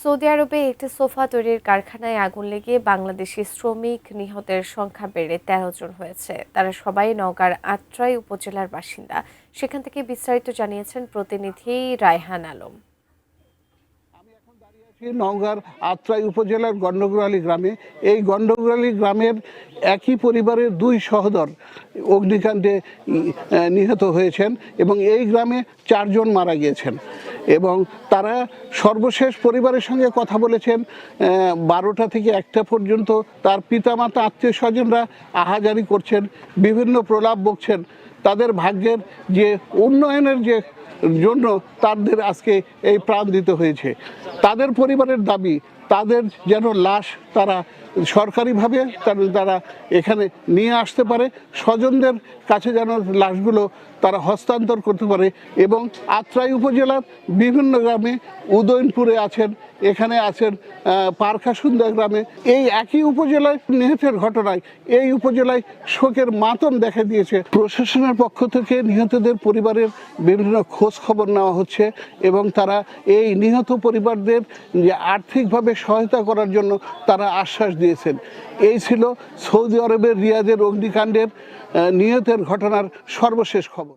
Saudi আরবে একটি sofa তৈরির কারখানায় আগুন লেগে বাংলাদেশি শ্রমিক নিহতের সংখ্যা বেড়ে ১৩ জন হয়েছে। তারা সবাই নওগাঁর আত্রাই উপজেলার বাসিন্দা। সেখান থেকে বিস্তারিত জানিয়েছেন প্রতিনিধি রায়হান আলম। নওগাঁর আত্রাই উপজেলার গন্ডগোয়ালী গ্রামে। এই গন্ডগোয়ালী গ্রামের একই পরিবারের দুই সহোদর অগ্নিকাণ্ডে নিহত হয়েছেন এবং এই গ্রামে 4 জন মারা গিয়েছেন এবং তারা সর্বশেষ পরিবারের সঙ্গে কথা বলেছেন 12টা থেকে 1টা পর্যন্ত। তার পিতামাতা আত্মীয় স্বজনরা আহাজারি করছেন, বিভিন্ন প্রলাপ বকছেন তাদের ভাগ্যের যে উন্নয়নের যে জন্য তাদের আজকে এই প্রাণ দিতে হয়েছে। তাদের পরিবারের দাবি তাদের যেন লাশ তারা সরকারিভাবে তারা এখানে নিয়ে আসতে পারে, স্বজনদের কাছে যেন লাশগুলো তারা হস্তান্তর করতে পারে। এবং আত্রাই উপজেলার বিভিন্ন গ্রামে, উদয়নপুরে আছেন, এখানে আছেন পারখাসুন্দা গ্রামে, এই একই উপজেলায় নিহতের ঘটনায় এই উপজেলায় শোকের মাতম দেখা দিয়েছে। প্রশাসনের পক্ষ থেকে নিহতদের পরিবারের বিভিন্ন খোঁজ খবর নেওয়া হচ্ছে এবং তারা এই নিহত পরিবারদের যে আর্থিকভাবে সহায়তা করার জন্য তারা আশ্বাস দিয়েছেন। এই ছিল সৌদি আরবের রিয়াদের অগ্নিকাণ্ডের নিহতের ঘটনার সর্বশেষ খবর।